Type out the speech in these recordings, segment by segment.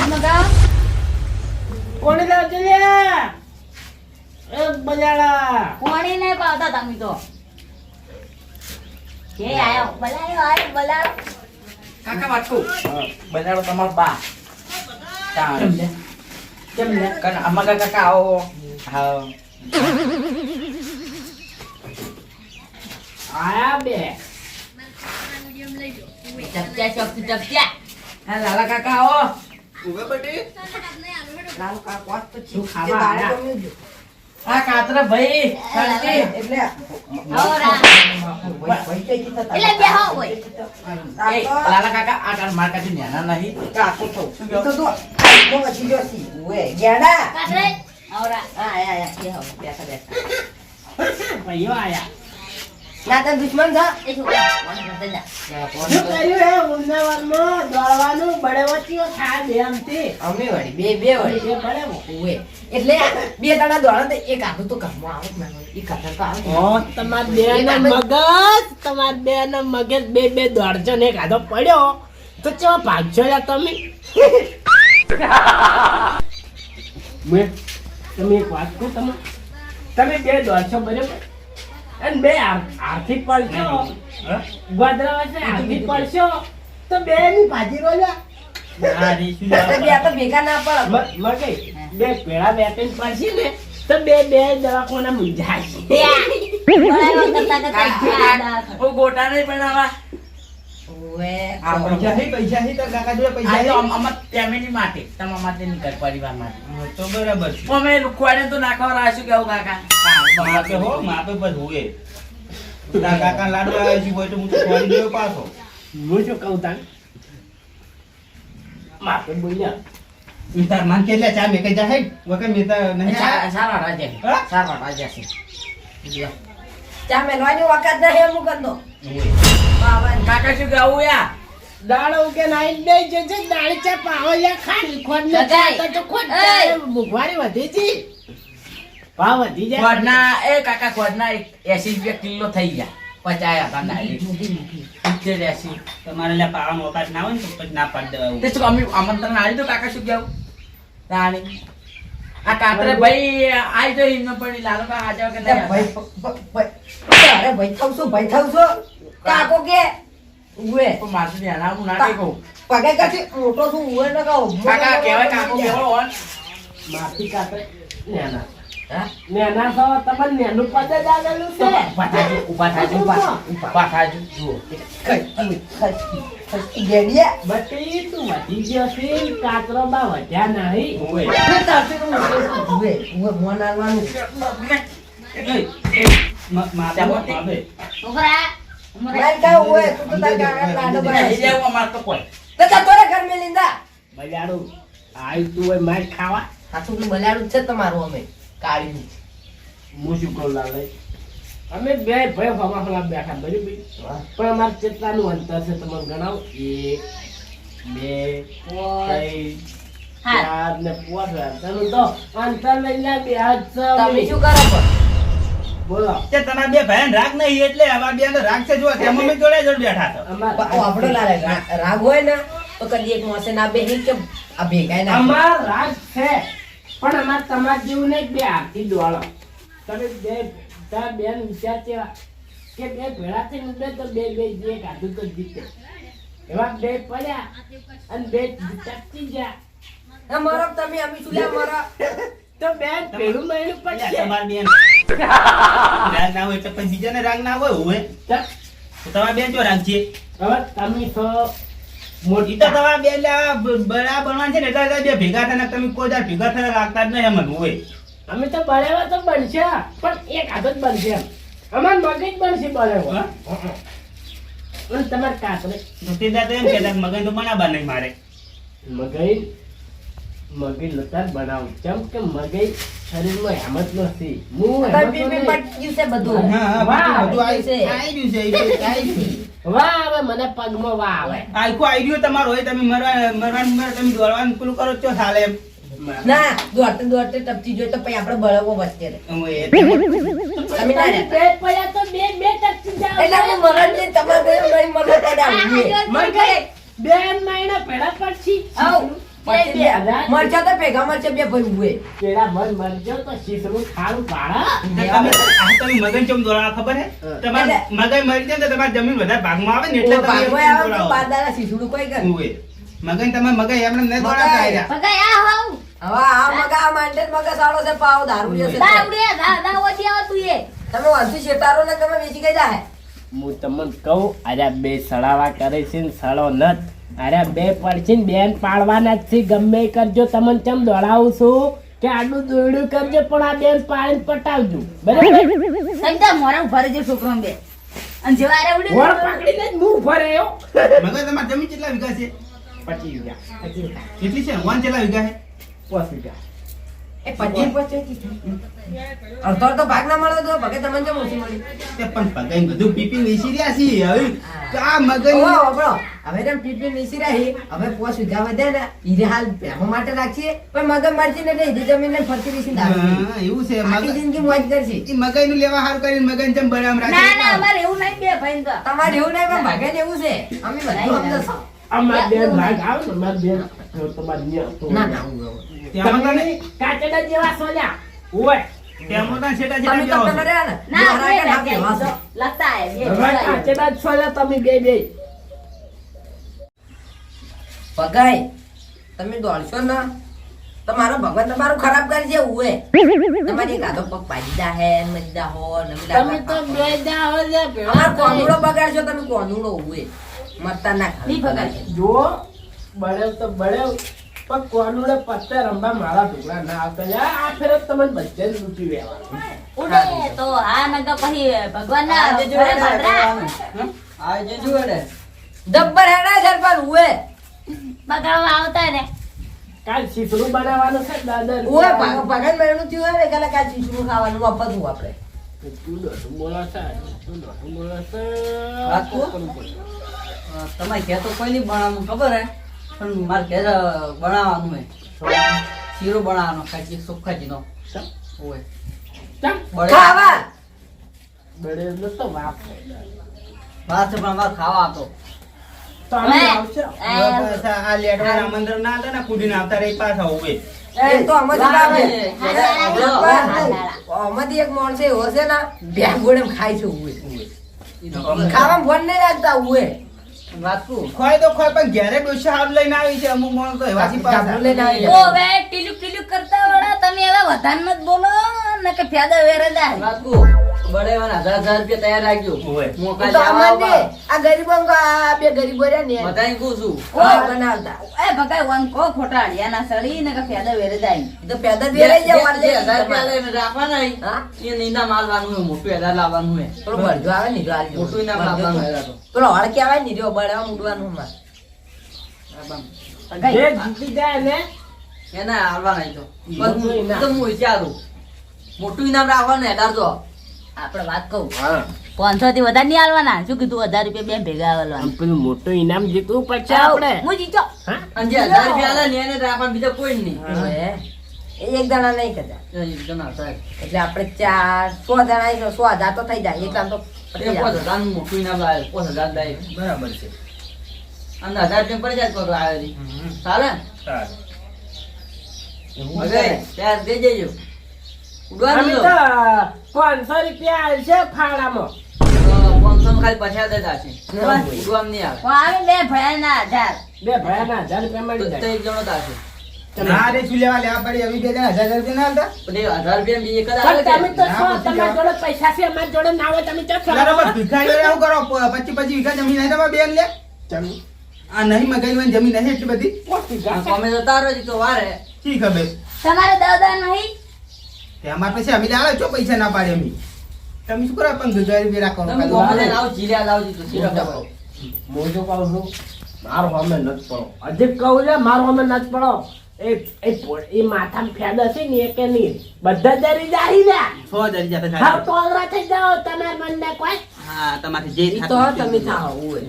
મગા કોને લાવજે લે એ બજાડા કોણી નહીં પાવતા તમે તો કે આયો બલાયો કાકા વાટકુ બનાડો તમાર બા કેમ લે કેમ લે કન અમાગા કાકા આવો હા આયા બે ચપચા હા લાલા કાકા આવો ઉભે બટી લાલો કાકા વાત તો શું ખાવા આયા હા કાતરા ભાઈ શાંતિ એટલે હોરા ભાઈ કઈ જીતા એટલે બેહો હોય એ લાલા કાકા આ કાન માર કાજી ન્યાના નહીં કાકો તો શું તો કહો તો આઈકો વચી જોસી ઓએ ગેડા કાટરે હોરા આયા બેહો બેઠા ભાઈઓ આયા ના તને દુશ્મન થા એ છોકરા કોણ કરતા જા શું કર્યું હે ઉંદાવરમાં દોડવાનું બળેવતીઓ થાય બે આમથી અમે વળી બે વળી એ બળેવો ઓએ એટલે બે દાડા દોડા તો એક આધું તો કામમાં આવે જ ના હોય એક આધા તો આવે ઓ તમાર બે ના મગજ તમાર બે ના મગજ બે દોડજો ને કાઢો પડ્યો તો ચેવા ભાગજો યાર તમે તમે એક વાત કહું તમે બે દોડશો બરાબર અને બે આર્થિક પડશો ગોદરા વચ્ચે આર્થિક પડશો તો બે ની ભાજી રોલ્યા બે તો ભેગા ના પડે મગે બે પેડા બે ત્રણ પડશે ને તો બે દવાખાના મૂંઝાશે બળાયો કરતા ઓ ગોટા નહીં બનાવા ઓએ આ પૈસા પૈસા હી તો કાકા જોડે આ તો અમાર ફેમિલી માટે તમારા માટે નહીં ઘર પરિવાર માટે તો બરાબર છે અમે લુખવાડે તો નાખવા રાખ્યું કેવું કાકા માપે હો માપે પર હોએ તા કાકા લાડુ આવે છે હોય તો હું તો ખોરી દેવ પાછો હું શું કહું તાન માપે બોલ્યા વિસ્તાર માન કે લે ચા મે કઈ જાહે વકે મે તા નહીં સારા રાજા હા? સારા રાજા છે ચા મેલવાની વખત નહીં હું કરતો કાકા શું કેવું યા દાડો કે નાઈ દે છે દાડી ચા પાવલિયા ખાલી ખોડ ને જગાય. તો ખોડ એય. મુખવારી વધી જી ભાવ વધી જાય ખોડના એ કાકા ખોડના 80 રૂપિયા કિલો થઈ ગયા પચાયા હતા ડાયરેક્ટ 80 તમારે લે પાવા મોકાત ના હોય ને તો પછી ના પાડ દેવા તે શું અમે આમંત્રણ આલી તો કાકા શું કેવું તાણી આ કાતરે ભાઈ આઈ તો હિમનો પડી લાલો કા આજો કે નહીં અરે ભાઈ થાવ છો કાકો કે ઉએ પણ માથું ધ્યાન આવું ના કઈ કહું પગે કાથી મોટો છું ઉએ ન કહો કાકા કહેવાય કાકો કેવો હોય માફી કાપે નેના હા નેના તો તમને નેનું પદે દાદેલું છે ઉભા થાજો જુઓ ખસકી ગેડિયા બટી તું વધી ગયો છે કાતરો બા વધ્યા નહીં ઓય ઉએ મોન આલવાનું છોકરા માર કા ઉએ તું તો તાર કાકા લાડો નહીં બનાવી લેવું અમાર તો કોઈ તો તા તોરે ઘર મે લીંદા બજાડું આઈ તું હોય માર ખાવા સાચું કે બલાડું છે તમારું અમે કાળી હું શું કહું લાલે અમે બે ભાઈ ફવા બેઠા બરાબર પણ અમારે કેટલાનું અંતર છે તમને ગણાવો 1 2 3 હા 4 ને 5 અંતરનું તો અંતર લઈને બે હાથ તમે શું કરો પણ બોલો તે તમારા બે ભાઈ રાગ નહીં એટલે આવા બે રાગ છે જો તેમાં મેં જોડે જોડે બેઠા છો અમાર આપણો લાલે રાગ હોય ને તો કદી એક મોસે ના બેહી કે આ ભેગાય ના અમાર રાજ છે પણ અમાર તમાર જેવું નહીં બે આરતી દોડો તમે બે તાર બેન વિચાર છે કે બે ભેળા થઈને ઉડે તો બે જે કાઢું તો જીતે એવા બે પડ્યા અને બે ટકી ગયા અમારો તમે અમે શું લે અમારો તો બેન પેલું મહિનું પડશે તમારા બેન રાગ ના હોય એટલે પછી બીજાને રાગ ના હોય હોય તો તો તમારા બેન જો રાગ છે હવે તમે તો ઈ મોટી તો તમારા બેન લે બરા બનવાન છે ને એટલે બે ભેગા થઈને તમે કોઈ દાડ ભેગા થઈને રાખતા જ નહીં અમને હોય અમે તો બળેવા તો બનશે પણ એક આદત બનશે એમ અમાર મગજ બનશે બળેવો હા? અને તમારે કાતરે તો તે દાડ તો એમ કહેતા કે મગજ તો બનાવવા નહીં મારે મગજ લતાર બનાવું કેમ કે મગજ શરીરમાં હેમત નથી હું તમે હેમત પી નહીં. પટ છે બધું હા વાહ, બધું આવી ગયું છે. આવી ગયું છે આવી ગયું વાહ આવે મને પગમાં વાહ આવે આખું આવી ગયું તમારું હોય તમે મરવાનું તમે દોડવાનું પેલું કરો છો ચાલે એમ ના દોડતે દોડતે ટપતી જોઈ તો પછી આપણે બળવો વચ્ચે રહે હોય તમે ના રહેતા. બે પડ્યા તો બે ટકથી જાવ એટલે અમે મરણ ને તમારે નહીં મરણ પડ્યા ઉભીએ. મગજ બે મહિના પેડા પછી આવ પછી 2000 મરચા તો ભેગા મરચા બે ભાઈ ઉવે પેલા મન મરજો તો શીશરું ખારું પાડા તમે મગન ચમ દોડાવા ખબર હે તમારે મગન મરી જાય ને તો તમારી જમીન વધારે ભાગમાં આવે ને એટલે તમે ભાગવાય આવે તો દોડાવો. બાદાના શીશડું કોઈ કર ઉવે. મગન તમારે મગન એમને ન દોડાવતા આયરા. ભગાઈ આ હાવ હવે આ મગા આ માંડે મગા સાળો છે પાવ દારૂ છે દાવડે દા ઓછી આવ તું એ તમે વાંચી શેટારો ને તમે વેચી ગઈ જાહે હું તમને કહું અરે બે સડાવા કરે છે ને સડો નત અરે બે પડશે ને બેન પાડવાના જ છે ગમે એ કરજો તમને ચમ દોડાવું છું કે આડું દોડ્યું કરજો પણ આ બેન પાડીને પટાવજો બરાબર સંતા મોરા ઉભા રહેજો છોકરો બે અને જેવા આરે ઉડી વળ પકડીને જ મું ફર્યો મગન તમારી જમીન કેટલા વીઘા છે 25 વીઘા કેટલી છે વન કેટલા વીઘા છે 5 વીઘા એ 25 અડધો તો ભાગ ના મળે તો ભગે તમને જેમ ઓછી મળી તે પણ પગાઈ બધું પીપી વેચી રહ્યા છીએ હવે તો આ મગન ઓહો આપણો હવે તેમ પીપી નીસી રહી હવે પોસ વીઘા વધે ને ઈરે હાલ ભેગો માટે રાખીએ પણ મગન મરજી ને નહીં જમીન ને ફરતી રીસી દારૂ હા, એવું છે આખી મગન જિંદગી મોજ કરશે ઈ મગન નું લેવા હારું કરીને મગન ચમ બનામ ના ના રાખે અમારે એવું નહીં બે ભાઈ તો તમારે એવું નહીં પણ ભાગે એવું છે અમે બધું સમજો અમાર બેન ભાગ આવે ને અમાર બેન જો તમાર નિયમ તો ના ના હું ત્યાં મગન તમે કાચડા જેવા સોલ્યા ઓય ત્યાં મોટા છેટા તમે છેટા તો જાઓ તમે રહ્યા ને ના મારા બે આગળ હાથ ભાઈ લેવા છો. લગતા હે બે હવે કાચડા જ સોલ્યા તમે બે ભગાઈ તમે દોડશો ને તમારો ભગવાન તમારું ખરાબ કરી છે ઉએ તમારી ગાધો પગ પાડી દા હે મજદા હો નમી તમે તો બે જાઓ છે અમાર કોંદુડો બગાડશો તમે કોંદુડો ઉએ મરતા ના ની ભગાઈ જો બળેવ તો બળેવ પણ કોનુડે પત્તે રંબા મારા ઢોકળા ના આવતા લે આ ફેર તમને બધે જ લૂંટી લેવા ઉડે તો આ નગર પછી ભગવાન ના ઘરે ભદ્રા આજે જુઓ ને જબ્બર હેડા છે પર ઉએ બગાડવા આવતા ને કાલ શીશરું બનાવવાનું છે દાદા ઉએ ભગવાન મેળનું થયું હે એટલે કાલ ચીચું ખાવાનું વાપરવું આપણે તું દોઢું બોલા છે તું દોઢું બોલા છે રાખું? તમારે ઘેર તો કોઈ નહીં બનાવવાનું ખબર હે પણ મારે ઘેર બનાવવાનું હે શીરો બનાવવાનો કાચી સુખાજીનો ઓય ચમ ખાવા બળે એટલે તો વાપ વાત છે પણ મારે ખાવા આપો તો અમે આવશે બસ આ લેટવા આમંત્રણ ના આલે ને કુડીને આવતા રહી પાછા ઉવે એ તો અમારી બાબે હા, અમારી એક માણસ એવો છે ને બે ગોળે ખાય છે ઉએ ઈ તો ખાવામાં ફોન નહીં રાખતા ઉએ વાત કહું ખોય તો ખોય પણ ઘેરે ડોસા હાલ લઈને આવી છે અમુક માણસ તો એવા છે પાછા. ડાબુ લઈને આવી ઓ જાય. બે ટીલુક ટીલુક કરતા વડા તમે હવે વધારે મત બોલો ને કે ફેદા વેરે જાય વાત કહું બળેવાના 1000 રૂપિયા તૈયાર રાખજો ઓય. મોકા એ તો જવા અમાર ને, આ ગરીબો આ બે ગરીબો રહ્યા ને બધાને કહું છું આ બનાવતા એ ભગાઈ વંકો ખોટા અડિયાના સડી ને કે ફેદા વેરે જાય એ તો પેદા જ વેરાઈ જાય વાર લે. 1000 રૂપિયા લઈને રાખવાના હે. હા? એ નીંદા માલવાનું હોય મોટું 1000 લાવવાનું હોય પેલો ભરજો આવે ને જો આલજો. મોટું ઇનામ લાવવાનું હોય તો પેલો હળ કહેવાય ને જો બળવા મૂડવાનું અમાર. જે જીતી જાય ને એના હાલવાના ઈ તો મોટું બસ ઇનામ. તો હું વિચારું મોટું ઇનામ રાખવાનું હે દારજો આપણે વાત કહું હા 500 થી વધારે નહીં આલવાના શું કીધું 1000 રૂપિયા બે ભેગા આલવાના આમ પેલું મોટું ઇનામ જીતવું પડશે આપણે હું જીતો હા અને જે 1000 રૂપિયા આલે ને એને જ રાખવાનું બીજા કોઈ નહીં હવે એ એક જણા નહીં કરતા એક જણા સાહેબ એટલે આપણે 100 જણા આવીશું, 100,000 તો થઈ જાય એટલા તો પતી એ જાય. 5000 નું મોટું ઇનામ લાવે 5000 દાય બરાબર છે અને 1000 રૂપિયા પડી જાય તો આવે રી ચાલે સારું. હવે ત્યાર દઈ દેજો ઉડવાનું અમે તો તો 500 રૂપિયા આલશે ફાળામાં 500 ખાલી પછાડ દેતા છે ઉડવાનું નહીં આવે પણ આવે બે ભયાના 1000 બે ભયાના 1000 રૂપિયા મળી તો જાય એક જણો તાશે ના રે શું લેવા પડી હવે બે જણા 1000 રૂપિયા ના હાલતા પણ એ 1000 રૂપિયા એક જ આવે પણ તમે તો ના, શું પછી તમારી જોડે પૈસા છે અમારી જોડે ના હોય તમે ચો બરાબર ભિખારી એવું કરો 25 વીઘા જમીન નહીં તમારે બેન લે આ નહીં મગાઈ હોય જમીન નહીં એટલી બધી અમે તો તારો જ તો વારે શી ખબર તમારે દાદા નહીં તે અમારે પછી અમે લાવે છો પૈસા ના પાડે અમે તમે શું કરો પણ ગરીબી રાખો તમે ગોમડે લાવ જીલ્યા લાવજી તો શીરો ખાઓ હું જો કહું છું મારો અમે નથી પડો હજી કહું છે મારો અમે નથી પડો એ માથામાં ફેદા છે ને એ કે નહીં બધા જરી જાહી રહ્યા 100 જતા હા તો અગરા થઈ જાઓ તમાર મનને કોઈ હા તમારે જે ઈ તો તમે થાઓ ઉએ.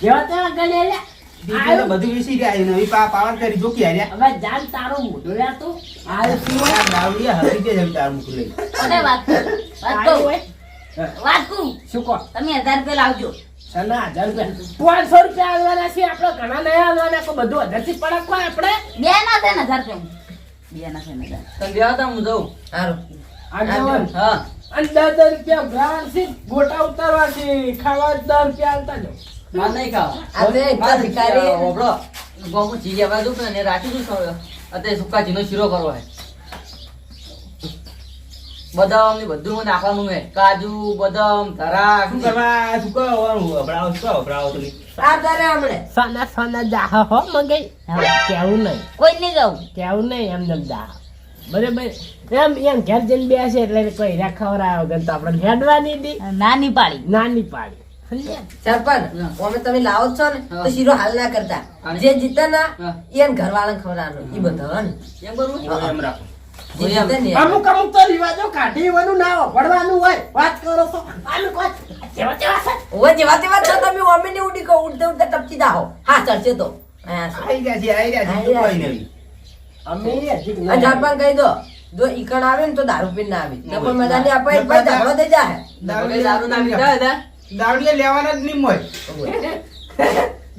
જેવા તેવા ગણે લે દીકરો તો બધું વિસી રહ્યા છે. નવી પાવર કરી જોકી હાર્યા હવે જાન તારું મોઢું લે તું આ સિવાય આ દાવડિયા હરી કે જમ તાર મુકું લઈ અને વાત કહું આવ્યું હોય વાત કહું શું કહો તમે 1000 રૂપિયા લાવજો સના 1000 રૂપિયા 500 રૂપિયા આલવાના છે આપણે ઘણા નહીં આલવાના કોઈ બધું 1000 થી પડકવા આપણે બે ના છે ને 1000 રૂપિયા બે ના છે ને 1000 તમે બેહો તા હું જાઉં. સારું આગેવાન હા અને 10 રૂપિયા ગ્રામ છે ગોટા ઉતારવા છે ખાવા 10 રૂપિયા આલતા જાઓ માર નહીં ખાવા. આ તો એટલા ભિખારી. હોભળો. ગોમું ચીજ આવવા દઉં ને રાખી દઉં છું. અત્યારે સુકા ઘીનો શીરો કરવો છે. બદામ ને બધું મને નાખવાનું છે. કાજુ બદામ ધરા શું કરવા શું કરવાનું અભડાવો શું અભડાવો તમે આ તારે હમણે સોના જાહ હો મગઈ કેવું નહીં કોઈ નહીં જાઉં કેવું નહીં એમ જેમ જાહ બરાબર એમ ઘેર જઈને બેસે એટલે કોઈ હીરા ખવડાવે વગર તો આપણે હેડવાની દી નાની પાડી નાની પાડી સમજ્યા? સરપંચ અમે તમે લાવો જ છો ને તો શીરો હાલ ના કરતા હા. જે જીતે ના હા. એને ઘરવાળાને ખવડાવવાનું ઈ બધા ને એમ કરવું? એમ રાખો જે જીતે ને અમુક તો રિવાજો કાઢી વાનું ના પડવાનું હોય વાત કરો છો આનું કોઈ જેવા જેવા છે ઓવે જેવા તેવા છો તમે ઓમે ની ઉડી કો ઉડતે ઉડતે ટપકી દાહો હા ચડશે તો આવી ગયા છે આવી ગયા છે કોઈ નહીં અમે હજી આ સરપંચ કહી દો જો ઈકણ આવે ને તો દારૂ પીને ના આવે તો કોઈ મજા નહીં આપણે ભાઈ ઝઘડો થઈ જાય તમે દારૂ ના પીતા હતા? દારૂડિયા લેવાના જ નહીં હોય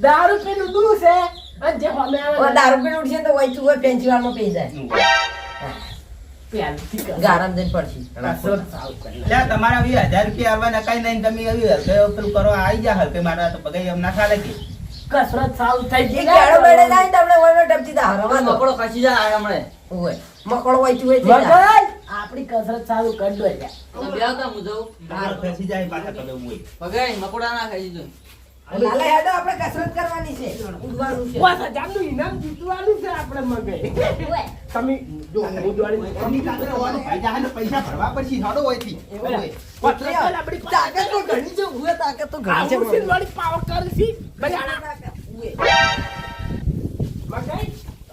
દારૂ પીનું દૂર છે અને જે હમે ઓ આવે દારૂ પીને ઉડશે તો વૈચું હોય પેન્સિલ માં પી જાય પ્યાલથી કર. ગારામ જઈને પડશે કસરત સાવ કરી. લે તમારા 1000 રૂપિયા આવવાના કઈ નહીં તમે આવી હલકે પેલું કરો આવી જા હલકે મારા તો પગાઈ એમ ના ચાલે કે કસરત સાવ થઈ ઈ ગઈ કેળો બેડે જાય ને તમને ઓમે ટપકી દાહો રવા દો મકોડો ખસી જાય હમણે. ઓવે મકડો વૈચું હોય થઈ જાય મગજ આપણી કસરત ચાલુ કરી દો યાર. તમે બેહો તા હું જાઉં. તમારે ફેસી જાય પાછા કદમ હોય પગાઈ મકોડા ના ખાઈ દીધું. લાલા હેડો આપણે કસરત કરવાની છે ઉડવાનું છે 5000 નું ઇનામ જીતવાનું છે આપણે મગજ તમે જો હું જોડી એમની કાંકરે હોવાનું પૈસા હે ને પૈસા ભરવા પડશે હાડો હોયથી આપણી તાકાત તો ઘણી છે ઉવે તાકાત તો આ મુર્શીદ વાળી પાવર કરશી બરાબર મગજ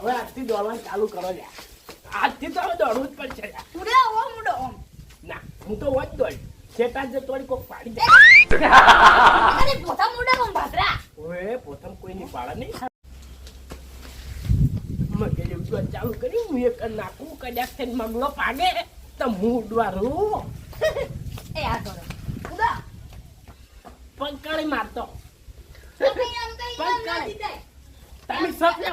હવે આજથી દોડવાનું ચાલુ કરો યાર આજથી તો હવે દોડવું જ પડશે યાર. ઉડે ઓમ ઉડે ઓમ ના હું તો વચ દોડ શેતા જ થોડી કોક પાડી જાય અરે પોતા ઉડે ઓમ ભાદરા ઓએ પોતામ કોઈની પાડા નહીં મગે જેવું ચાલુ કર્યું હું એક નાખું કદાચ થઈને મગલો પાડે તો હું ઉડવા રહું એ આ કરો ઉડા પંકાળી મારતો તો કઈ આમ કઈ ના જીતે તમે સપને